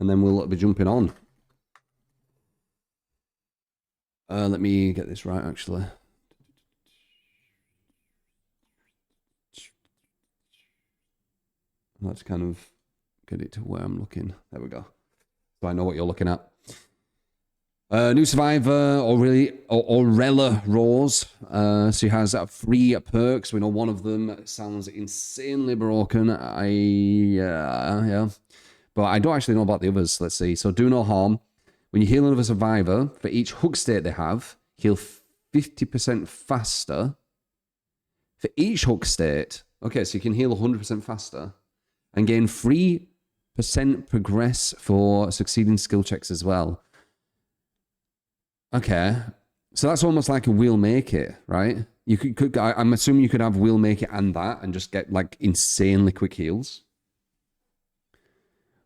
and then we'll be jumping on. Let me get this right, actually. Let's kind of get it to where I'm looking. There we go. So I know what you're looking at. New survivor, Aurella Rose. She has 3 perks. We know one of them sounds insanely broken. Yeah. But I don't actually know about the others. Let's see. So do no harm. When you heal another survivor, for each hook state they have, heal 50% faster. For each hook state. Okay, so you can heal 100% faster. And gain 3% progress for succeeding skill checks as well. Okay, so that's almost like a We'll Make It, right? You could I'm assuming you could have We'll Make It and that and just get like insanely quick heals.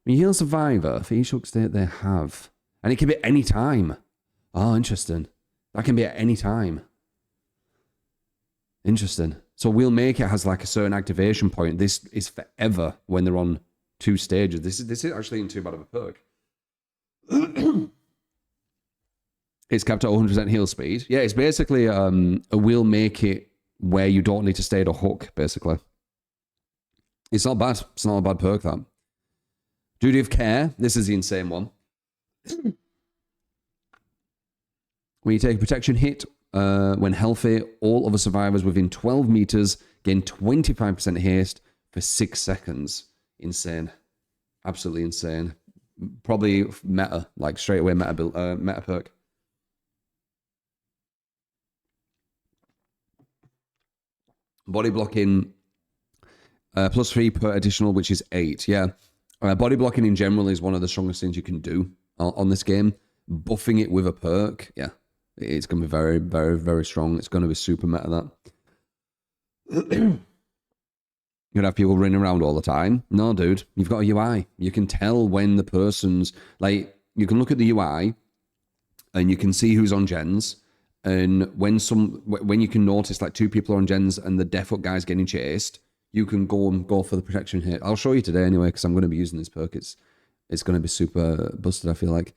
When you heal a survivor, for each hook state they have, and it can be at any time. Oh, interesting. That can be at any time. Interesting. So We'll Make It has like a certain activation point. This is forever when they're on 2 stages. This is actually in too bad of a perk. It's capped at 100% heal speed. Yeah, it's basically a We'll Make It where you don't need to stay at a hook, basically. It's not bad. It's not a bad perk, that. Duty of Care. This is the insane one. When you take a protection hit, when healthy, all other survivors within 12 meters gain 25% haste for 6 seconds. Insane. Absolutely insane. Probably meta, like straight away meta perk. Body blocking, +3 per additional, which is 8. Yeah. Body blocking in general is one of the strongest things you can do on this game. Buffing it with a perk, yeah. It's going to be very, very, very strong. It's going to be super meta, that. You're going to have people running around all the time. No, dude. You've got a UI. You can tell when the person's... Like, you can look at the UI and you can see who's on gens. And when you can notice like 2 people are on gens and the death hook guy's getting chased, you can go for the protection hit. I'll show you today anyway, because I'm going to be using this perk. It's going to be super busted, I feel like.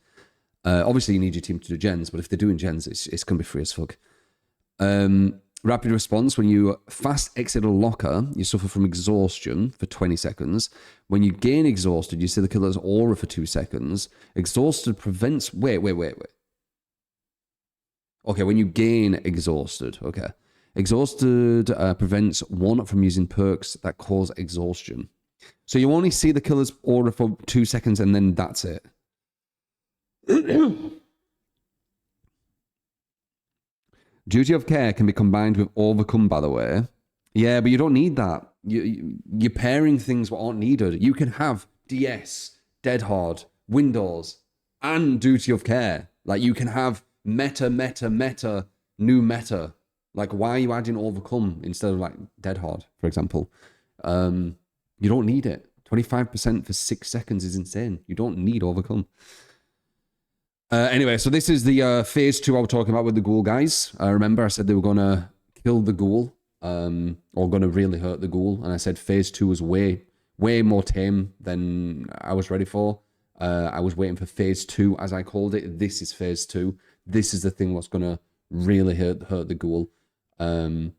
Obviously, you need your team to do gens, but if they're doing gens, it's going to be free as fuck. Rapid response. When you fast exit a locker, you suffer from exhaustion for 20 seconds. When you gain exhausted, you see the killer's aura for 2 seconds. Exhausted prevents... Wait. Okay, when you gain exhausted. Okay. Exhausted prevents one from using perks that cause exhaustion. So you only see the killer's aura for 2 seconds and then that's it. Duty of Care can be combined with Overcome, by the way. Yeah, but you don't need that. You're pairing things that aren't needed. You can have DS, Dead Hard, Windows, and Duty of Care. Like, you can have meta, new meta. Like, why are you adding Overcome instead of, like, Dead Hard, for example? You don't need it. 25% for 6 seconds is insane. You don't need Overcome. Anyway, so this is the phase 2 I was talking about with the ghoul guys. Remember, I said they were going to kill the ghoul, or going to really hurt the ghoul. And I said phase 2 was way more tame than I was ready for. I was waiting for phase 2, as I called it. This is phase 2. This is the thing what's going to really hurt the ghoul.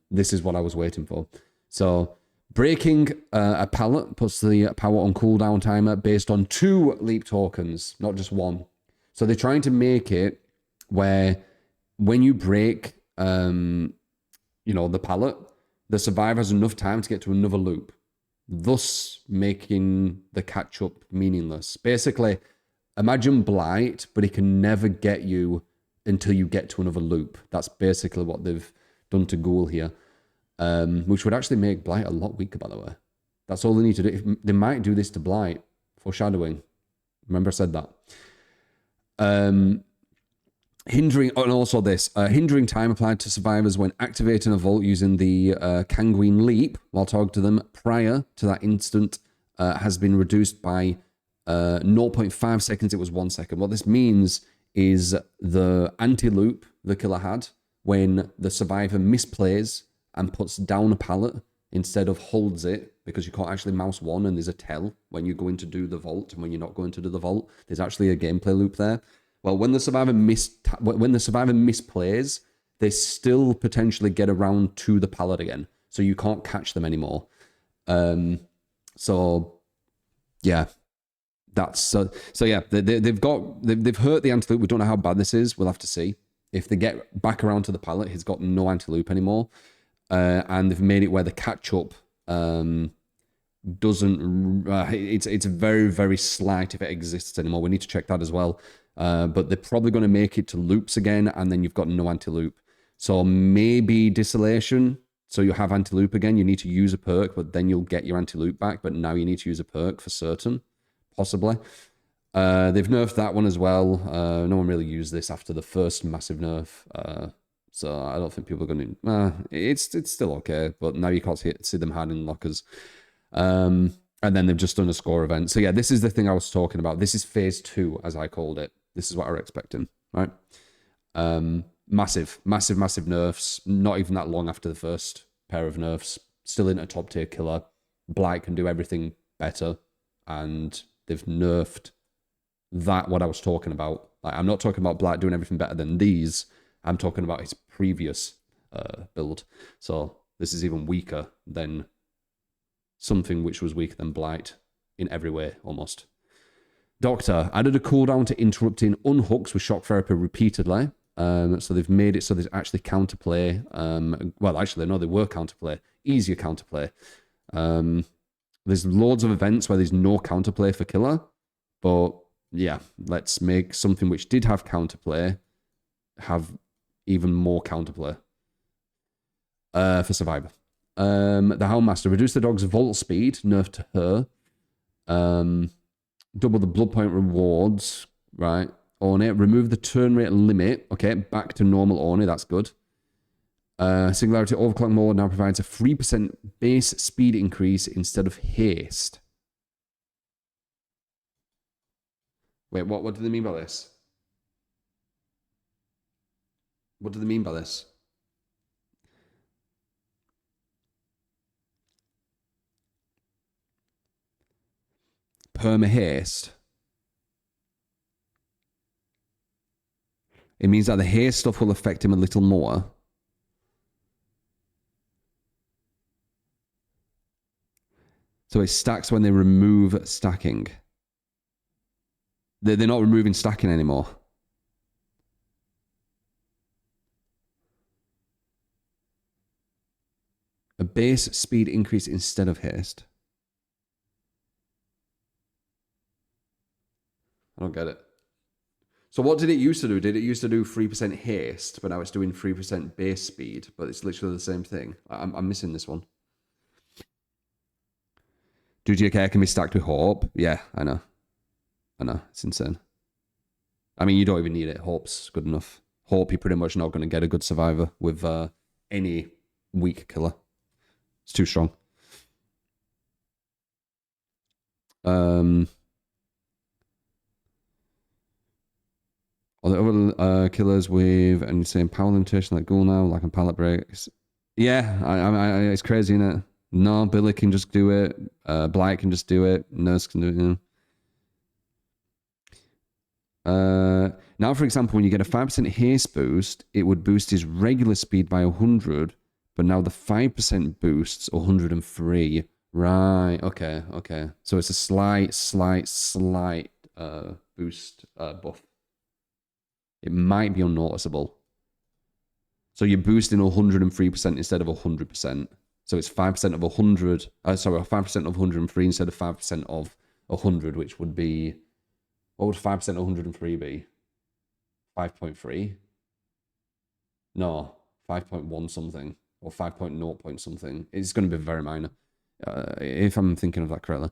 This is what I was waiting for. So, breaking a pallet puts the power on cooldown timer based on 2 leap tokens, not just 1. So they're trying to make it where when you break, the pallet, the survivor has enough time to get to another loop, thus making the catch-up meaningless. Basically, imagine Blight, but it can never get you until you get to another loop. That's basically what they've done to Ghoul here, which would actually make Blight a lot weaker, by the way. That's all they need to do. They might do this to Blight. Foreshadowing. Remember I said that. Hindering time applied to survivors when activating a vault using the Kanguin Leap while talking to them prior to that instant has been reduced by 0.5 seconds. It was 1 second. What this means is the anti-loop the killer had when the survivor misplays and puts down a pallet instead of holds it because you can't actually mouse one and there's a tell when you go in to do the vault and when you're not going to do the vault. There's actually a gameplay loop there. Well, when the survivor misplays, they still potentially get around to the pallet again, so you can't catch them anymore. So yeah, that's so yeah. They've hurt the anti-loop. We don't know how bad this is. We'll have to see. If they get back around to the pallet, he's got no anti-loop anymore, and they've made it where the catch-up doesn't. It's very, very slight if it exists anymore. We need to check that as well. But they're probably going to make it to loops again, and then you've got no anti-loop. So maybe Distillation. So you have anti-loop again. You need to use a perk, but then you'll get your anti-loop back. But now you need to use a perk for certain, possibly. They've nerfed that one as well. No one really used this after the first massive nerf. So I don't think people are going to... it's still okay, but now you can't see them hiding in lockers. And then they've just done a score event. So yeah, this is the thing I was talking about. This is phase 2, as I called it. This is what we're expecting, right? Massive nerfs. Not even that long after the first pair of nerfs. Still in a top tier killer. Blight can do everything better. And they've nerfed that, what I was talking about. Like, I'm not talking about Blight doing everything better than these. I'm talking about his previous build. So this is even weaker than something which was weaker than Blight in every way, almost. Doctor added a cooldown to interrupting unhooks with shock therapy repeatedly. So they've made it so there's actually counterplay. Well, actually, no, they were counterplay. Easier counterplay. There's loads of events where there's no counterplay for killer. But yeah, let's make something which did have counterplay have even more counterplay for Survivor. The Houndmaster, reduce the dog's vault speed, nerf to her. Double the blood point rewards, right? Orny, remove the turn rate limit. Okay, back to normal Orny, that's good. Singularity overclock mode now provides a 3% base speed increase instead of haste. Wait, what do they mean by this? What do they mean by this? Perma haste. It means that the haste stuff will affect him a little more. So it stacks when they remove stacking. They're not removing stacking anymore. A base speed increase instead of haste. I don't get it. So what did it used to do? Did it used to do 3% haste, but now it's doing 3% base speed, but it's literally the same thing. I'm missing this one. Do JK can be stacked with Hope? Yeah, I know. It's insane. I mean, you don't even need it. Hope's good enough. Hope, you're pretty much not going to get a good survivor with any weak killer. It's too strong. Are there other killers with and same power limitation like GHOUL now, like on pallet breaks? Yeah, I it's crazy, isn't it? No, Billy can just do it. Blight can just do it. Nurse can do it. You know? Now, for example, when you get a 5% haste boost, it would boost his regular speed by 100, but now the 5% boosts 103. Right, okay. So it's a slight boost buff. It might be unnoticeable. So you're boosting 103% instead of 100%. So it's 5% of 100. Sorry, 5% of 103 instead of 5% of 100, which would be... What would 5% of 103 be? 5.3? No, 5.1 something. Or 5.0 point something. It's going to be very minor. If I'm thinking of that correctly.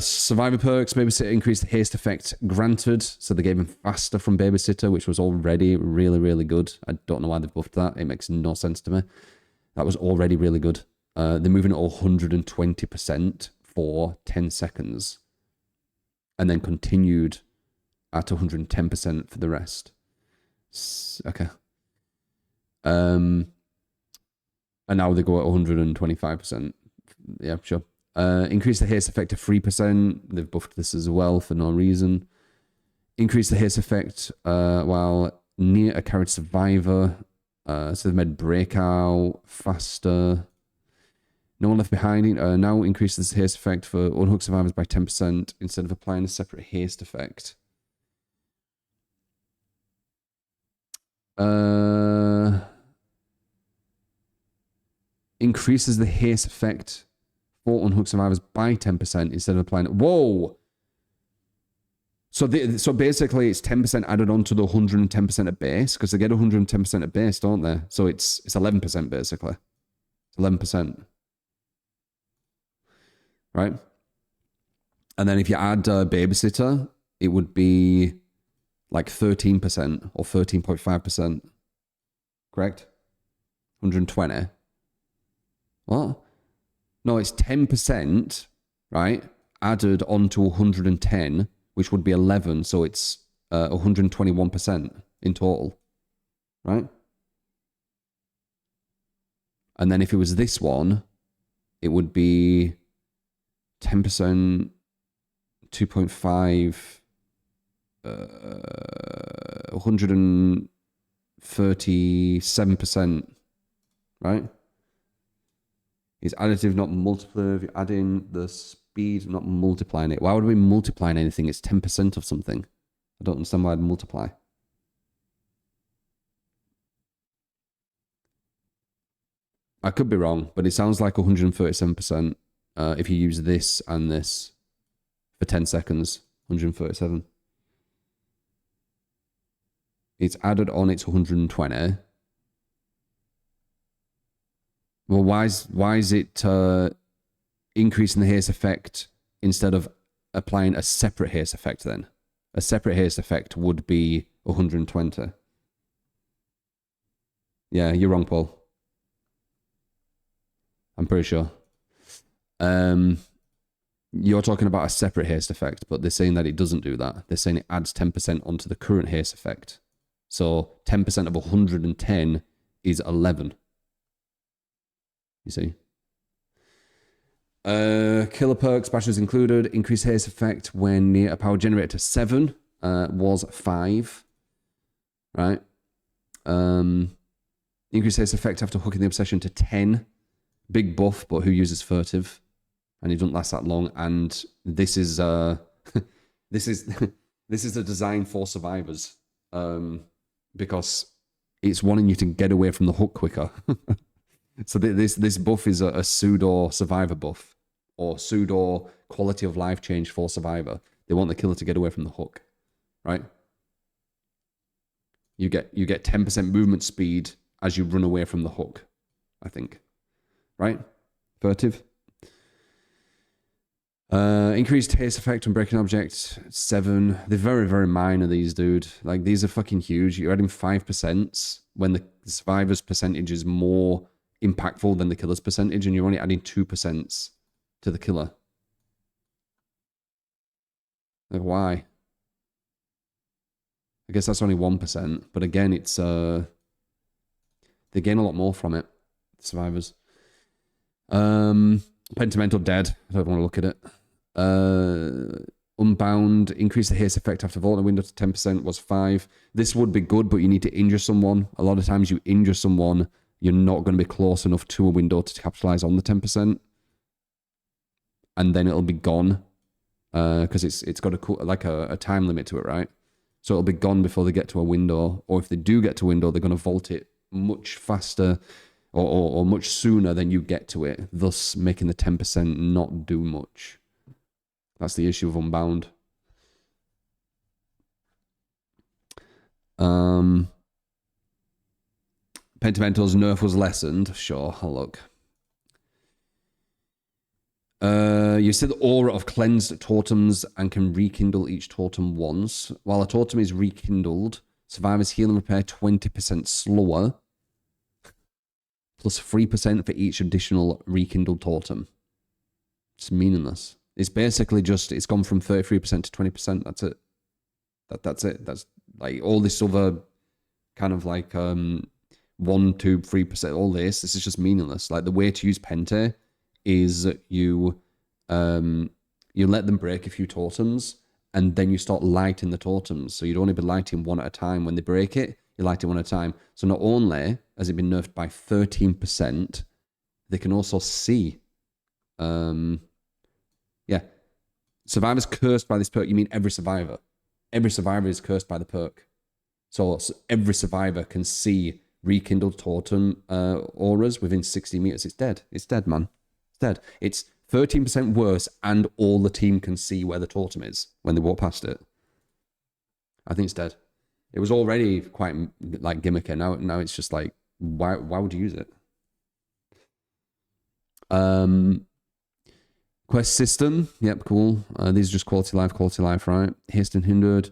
Survivor perks, babysitter increased the haste effect granted, so they gave him faster from babysitter, which was already really, really good. I don't know why they've buffed that. It makes no sense to me. That was already really good. They're moving it 120% for 10 seconds, and then continued at 110% for the rest. Okay. And now they go at 125%. Yeah, sure. Increase the haste effect to 3%. They've buffed this as well for no reason. Increase the haste effect while near a carried survivor. So they've made breakout faster. No one left behind. Now increases the haste effect for unhooked survivors by 10% instead of applying a separate haste effect. Increases the haste effect for unhooked survivors by 10% instead of applying it. Whoa! So basically it's 10% added on to the 110% at base, because they get 110% at base, don't they? So it's 11% basically. It's 11%. Right? And then if you add babysitter, it would be like 13% or 13.5%. Correct? 120. What? No, it's 10%, right? Added onto 110, which would be 11. So it's 121% in total, right? And then if it was this one, it would be 10%, 2.5, 137%, right? It's additive, not multiplicative. You're adding the speed, not multiplying it. Why would we be multiplying anything? It's 10% of something. I don't understand why I'd multiply. I could be wrong, but it sounds like 137% if you use this and this for 10 seconds. 137. It's added on, it's 120. Well, why is it increasing the haste effect instead of applying a separate haste effect then? A separate haste effect would be 120. Yeah, you're wrong, Paul. I'm pretty sure. You're talking about a separate haste effect, but they're saying that it doesn't do that. They're saying it adds 10% onto the current haste effect. So 10% of 110 is 11. You see? Killer perks, bashes included. Increased haste effect when near a power generator to 7 was 5. Right? Increased haste effect after hooking the obsession to 10. Big buff, but who uses furtive? And it doesn't last that long. And this is this is a design for survivors. Because it's wanting you to get away from the hook quicker. So this buff is a pseudo survivor buff, or pseudo quality of life change for survivor. They want the killer to get away from the hook, right? You get 10% movement speed as you run away from the hook, I think, right? Furtive. Increased haste effect on breaking object 7. They're very, very minor, these, dude. Like, these are fucking huge. You're adding 5% when the survivor's percentage is more impactful than the killer's percentage, and you're only adding 2% to the killer. Like, why? I guess that's only 1%, but again, it's they gain a lot more from it, survivors. Pentimento dead. I don't want to look at it. Unbound, increase the haste effect after vaulting a window to 10% was 5. This would be good, but you need to injure someone. A lot of times you injure someone, you're not going to be close enough to a window to capitalize on the 10%. And then it'll be gone. Because it's got a time limit to it, right? So it'll be gone before they get to a window. Or if they do get to a window, they're going to vault it much faster or much sooner than you get to it, thus making the 10% not do much. That's the issue of Unbound. Pentimento's nerf was lessened. Sure, I'll look. You see the aura of cleansed totems and can rekindle each totem once. While a totem is rekindled, survivors heal and repair 20% slower, plus 3% for each additional rekindled totem. It's meaningless. It's basically just, it's gone from 33% to 20%. That's it. That's it. That's like all this other kind of like 1, 2, 3%, all this is just meaningless. Like the way to use Pente is you let them break a few totems, and then you start lighting the totems. So you'd only be lighting one at a time. When they break it, you light it one at a time. So not only has it been nerfed by 13%, they can also see. Yeah. Survivors cursed by this perk. You mean every survivor? Every survivor is cursed by the perk. So every survivor can see rekindled totem auras within 60 meters. It's dead. It's dead, man. It's dead. It's 13% worse, and all the team can see where the totem is when they walk past it. I think it's dead. It was already quite like gimmicky. Now it's just like, why would you use it? Quest system. Yep, cool. These are just quality life, right? Haste and hindered.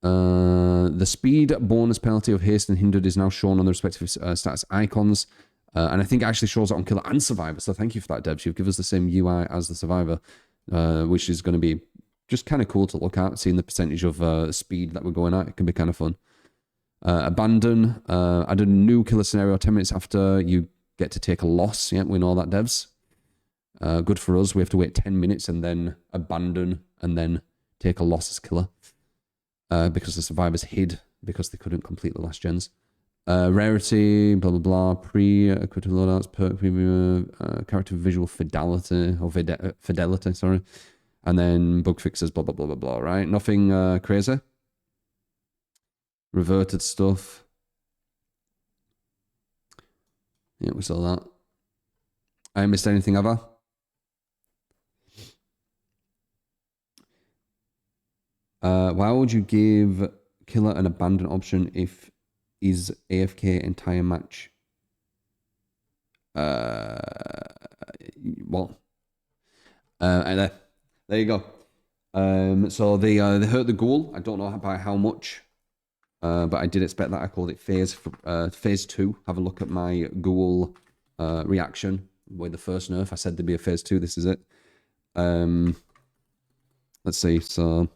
The speed bonus penalty of haste and hindered is now shown on the respective status icons. And I think it actually shows it on killer and survivor. So thank you for that, Debs. You've given us the same UI as the survivor, which is going to be just kind of cool to look at, seeing the percentage of speed that we're going at. It can be kind of fun. Abandon. Add a new killer scenario 10 minutes after you get to take a loss. Yeah, we know that, Devs. Good for us. We have to wait 10 minutes and then abandon and then take a loss as killer. Because the survivors hid because they couldn't complete the last gens. Rarity, blah, blah, blah. Pre-equipped loadouts, perk preview, character visual fidelity, or fidelity, sorry. And then bug fixes, blah, blah, blah, blah, blah, right? Nothing crazy. Reverted stuff. Yeah, we saw that. I missed anything, have I? Why would you give killer an abandon option if is AFK entire match? What? And there you go. So they hurt the ghoul. I don't know by how much, but I did expect that. I called it phase 2. Have a look at my ghoul reaction with the first nerf. I said there'd be a phase 2. This is it. Let's see. So